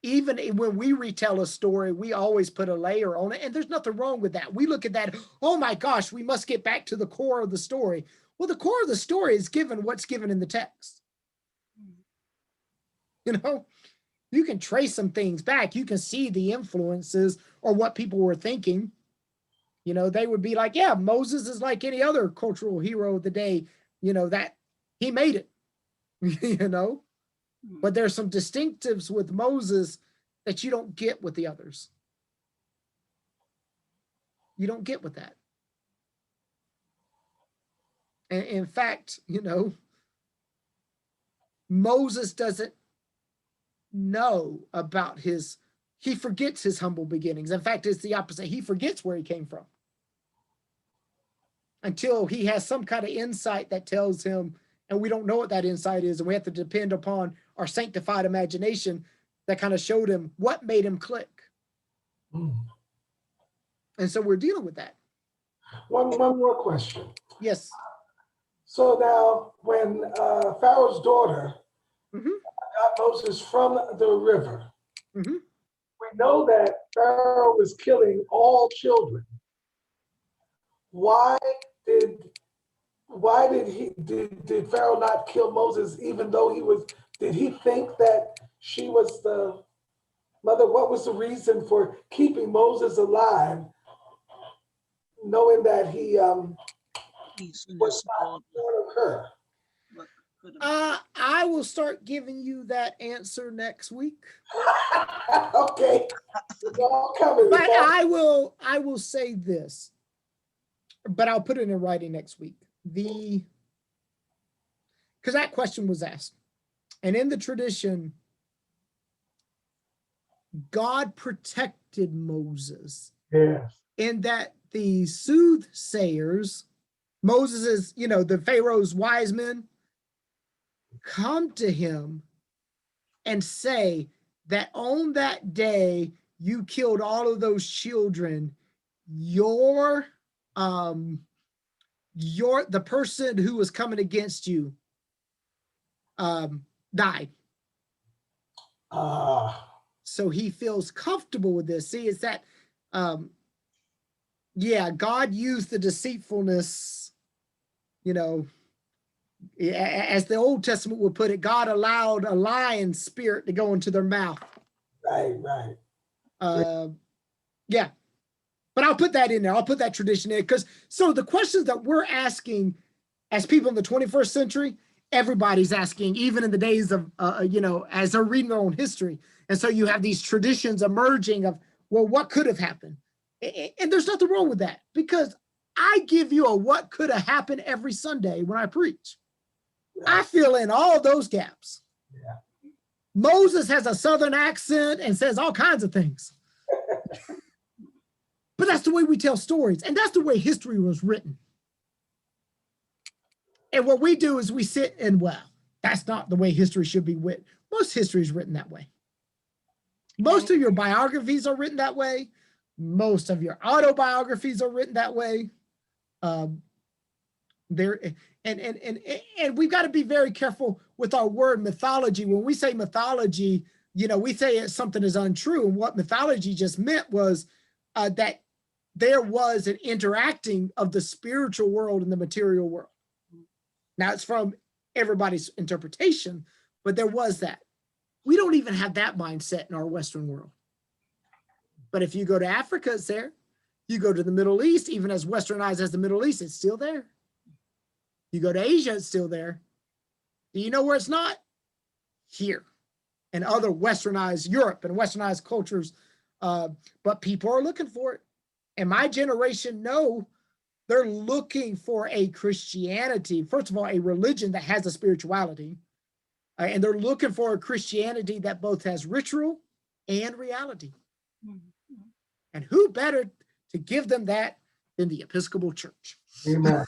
Speaker 1: Even when we retell a story, we always put a layer on it, and there's nothing wrong with that. We look at that, oh my gosh, we must get back to the core of the story. Well, the core of the story is given what's given in the text. You know, you can trace some things back. You can see the influences or what people were thinking. You know, they would be like, yeah, Moses is like any other cultural hero of the day, you know, that he made it, you know. But there's some distinctives with Moses that you don't get with the others. You don't get with that. And in fact, you know, Moses doesn't know about he forgets his humble beginnings. In fact, it's the opposite. He forgets where he came from until he has some kind of insight that tells him, and we don't know what that insight is, and we have to depend upon our sanctified imagination that kind of showed him what made him click.
Speaker 3: Mm.
Speaker 1: And so we're dealing with that.
Speaker 3: One more question.
Speaker 1: Yes.
Speaker 3: So now, when Pharaoh's daughter
Speaker 1: Mhm.
Speaker 3: got Moses from the river,
Speaker 1: Mhm.
Speaker 3: we know that Pharaoh was killing all children. Why did did Pharaoh not kill Moses even though did he think that she was the mother? What was the reason for keeping Moses alive, knowing that he
Speaker 2: He's in
Speaker 3: was
Speaker 2: his
Speaker 3: not
Speaker 2: daughter.
Speaker 3: born of her?
Speaker 2: What could have
Speaker 1: I will start giving you that answer next week.
Speaker 3: Okay, it's all coming.
Speaker 1: But I will say this, but I'll put it in writing next week. Because that question was asked. And in the tradition, God protected Moses
Speaker 3: Yes.
Speaker 1: in that the soothsayers, Moses is, the Pharaoh's wise men, come to him and say that on that day you killed all of those children, your the person who was coming against you died. So he feels comfortable with this. See, it's that God used the deceitfulness, as the Old Testament would put it, God allowed a lion spirit to go into their mouth.
Speaker 3: Right.
Speaker 1: Yeah. But I'll put that in there. I'll put that tradition in because so the questions that we're asking as people in the 21st century, everybody's asking, even in the days of, as they're reading their own history. And so you have these traditions emerging of, well, what could have happened? And there's nothing wrong with that because I give you a what could have happened every Sunday when I preach. I fill in all those gaps.
Speaker 3: Yeah.
Speaker 1: Moses has a Southern accent and says all kinds of things. But that's the way we tell stories. And that's the way history was written. And what we do is we sit and, well, that's not the way history should be written. Most history is written that way. Most of your biographies are written that way. Most of your autobiographies are written that way. There and we've got to be very careful with our word mythology. When we say mythology, we say something is untrue. And what mythology just meant was that there was an interacting of the spiritual world and the material world. Now it's from everybody's interpretation, but there was that. We don't even have that mindset in our Western world. But if you go to Africa, it's there. You go to the Middle East, even as westernized as the Middle East, it's still there. You go to Asia, it's still there. Do you know where it's not? Here. And other westernized Europe and westernized cultures. But people are looking for it. And my generation know they're looking for a Christianity, first of all, a religion that has a spirituality. And they're looking for a Christianity that both has ritual and reality. And who better to give them that than the Episcopal Church?
Speaker 3: Amen.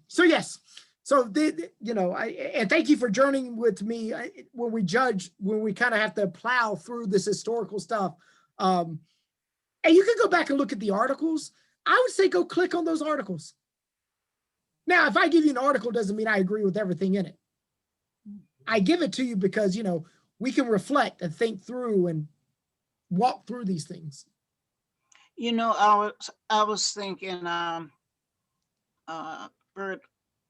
Speaker 1: So yes, so and thank you for journeying with me when we kind of have to plow through this historical stuff. And you can go back and look at the articles. I would say go click on those articles. Now, if I give you an article, doesn't mean I agree with everything in it. I give it to you because, we can reflect and think through and walk through these things.
Speaker 2: I was thinking,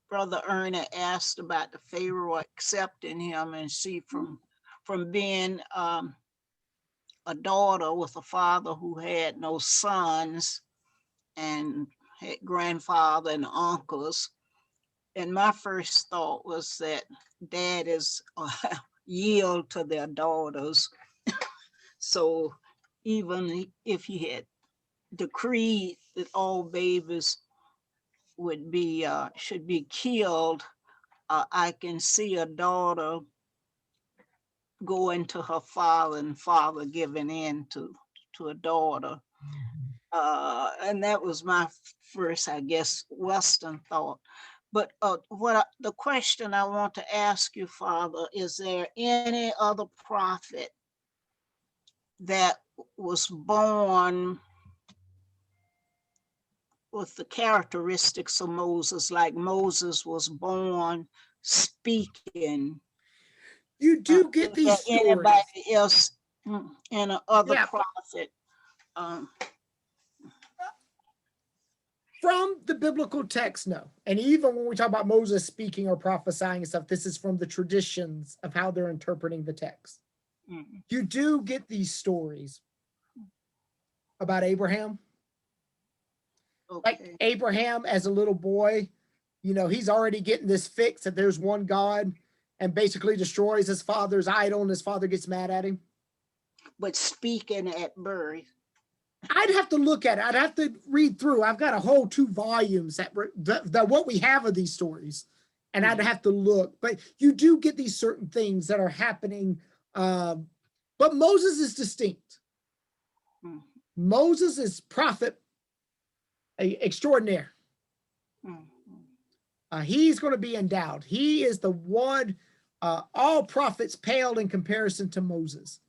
Speaker 2: Brother Ernie asked about the Pharaoh accepting him, and she from being a daughter with a father who had no sons and had grandfather and uncles. And my first thought was that daddies yield to their daughters. So even if he had decreed that all babies would be should be killed, I can see a daughter going to her father and father giving in to a daughter. And that was my first, I guess, Western thought. But the question I want to ask you, Father, is there any other prophet that was born with the characteristics of Moses, like Moses was born speaking.
Speaker 1: You do get these
Speaker 2: That
Speaker 1: stories.
Speaker 2: anybody else and other
Speaker 1: Yeah.
Speaker 2: prophet.
Speaker 1: From the biblical text, no. And even when we talk about Moses speaking or prophesying and stuff, this is from the traditions of how they're interpreting the text. You do get these stories about Abraham.
Speaker 2: Okay.
Speaker 1: Like Abraham as a little boy, you know, he's already getting this fix that there's one God and basically destroys his father's idol and his father gets mad at him.
Speaker 2: But speaking at birth.
Speaker 1: I'd have to look at it. I'd have to read through. I've got a whole 2 volumes that what we have of these stories, and I'd have to look. But you do get these certain things that are happening. But Moses is distinct. Moses is prophet extraordinaire. He's going to be endowed. He is the one. All prophets pale in comparison to Moses.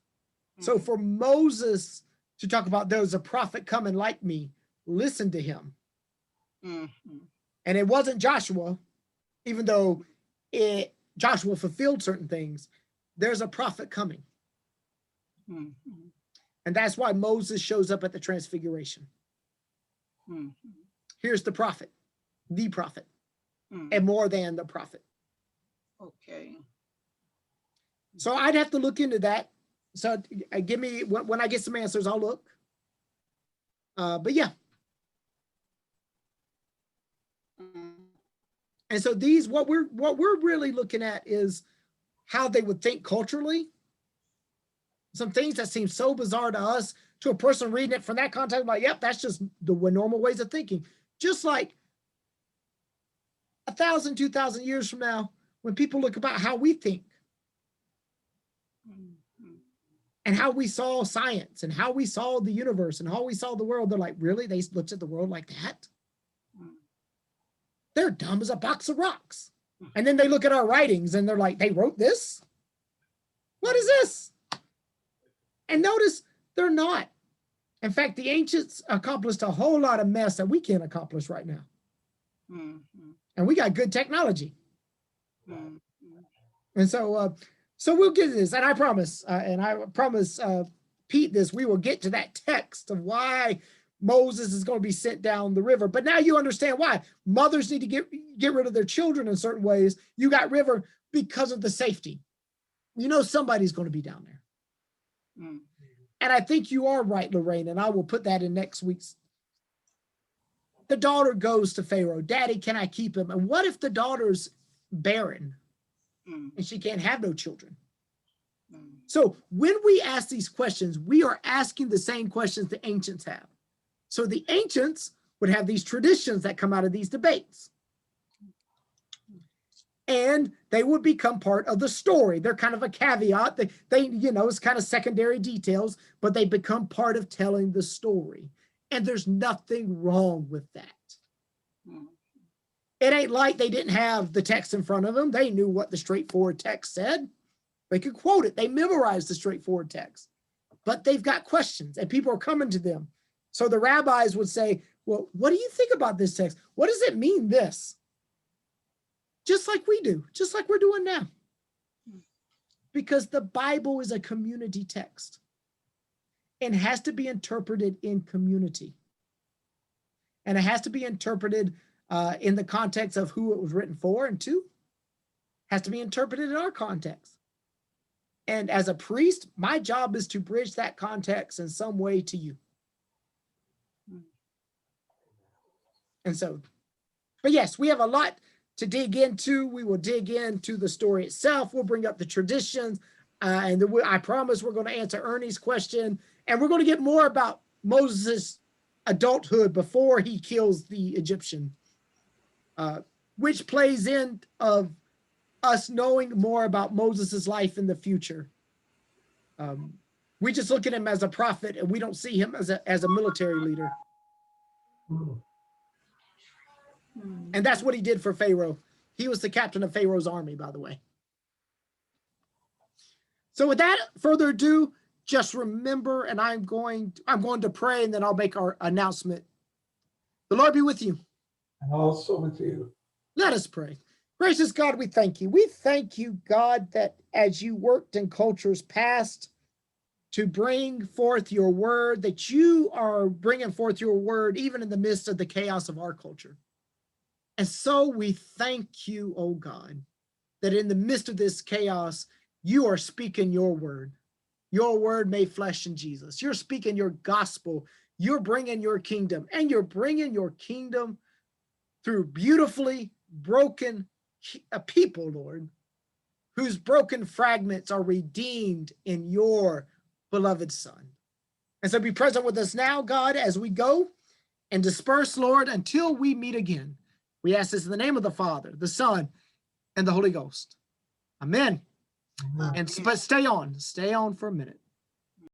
Speaker 1: So for Moses to talk about there's a prophet coming like me, listen to him. And it wasn't Joshua, even though Joshua fulfilled certain things. There's a prophet coming. And that's why Moses shows up at the transfiguration. Here's the prophet, and more than the prophet.
Speaker 2: Okay.
Speaker 1: So I'd have to look into that. So give me, when I get some answers, I'll look. But yeah. And so these, what we're really looking at is how they would think culturally. Some things that seem so bizarre to us, to a person reading it from that context, like, yep, that's just the normal ways of thinking. Just like 1,000, 2,000 years from now, when people look about how we think and how we saw science and how we saw the universe and how we saw the world, they're like, really? They looked at the world like that? They're dumb as a box of rocks. And then they look at our writings and they're like, they wrote this? What is this? And notice they're not. In fact, the ancients accomplished a whole lot of mess that we can't accomplish right now. And we got good technology. And so we'll get this. And I promise, Pete, this, we will get to that text of why Moses is going to be sent down the river. But now you understand why mothers need to get rid of their children in certain ways. You got river because of the safety. You know, somebody's going to be down there. And I think you are right, Lorraine, and I will put that in next week's. The daughter goes to Pharaoh. Daddy, can I keep him? And what if the daughter's barren and she can't have no children? So when we ask these questions, we are asking the same questions the ancients have. So the ancients would have these traditions that come out of these debates. And they would become part of the story. They're kind of a caveat. They you know, it's kind of secondary details, but they become part of telling the story. And there's nothing wrong with that. It ain't like they didn't have the text in front of them. They knew what the straightforward text said. They could quote it. They memorized the straightforward text. But they've got questions and people are coming to them. So the rabbis would say, well, what do you think about this text? What does it mean, this? Just like we do, just like we're doing now. Because the Bible is a community text and has to be interpreted in community. And it has to be interpreted in the context of who it was written for, and 2, has to be interpreted in our context. And as a priest, my job is to bridge that context in some way to you. And so, but yes, we have a lot to dig into. We will dig into the story itself. We'll bring up the traditions. And I promise we're going to answer Ernie's question. And we're going to get more about Moses' adulthood before he kills the Egyptian, which plays in of us knowing more about Moses' life in the future. We just look at him as a prophet and we don't see him as a military leader. And that's what he did for Pharaoh. He was the captain of Pharaoh's army, by the way. So without further ado, just remember, and I'm going to pray, and then I'll make our announcement. The Lord be with you.
Speaker 3: And also with you.
Speaker 1: Let us pray. Gracious God, we thank you. We thank you, God, that as you worked in cultures past to bring forth your word, that you are bringing forth your word even in the midst of the chaos of our culture. And so we thank you, oh God, that in the midst of this chaos, you are speaking your word made flesh in Jesus. You're speaking your gospel. You're bringing your kingdom, and you're bringing your kingdom through beautifully broken people, Lord, whose broken fragments are redeemed in your beloved Son. And so be present with us now, God, as we go and disperse, Lord, until we meet again. We ask this in the name of the Father, the Son, and the Holy Ghost. Amen.
Speaker 3: Amen.
Speaker 1: And but stay on for a minute.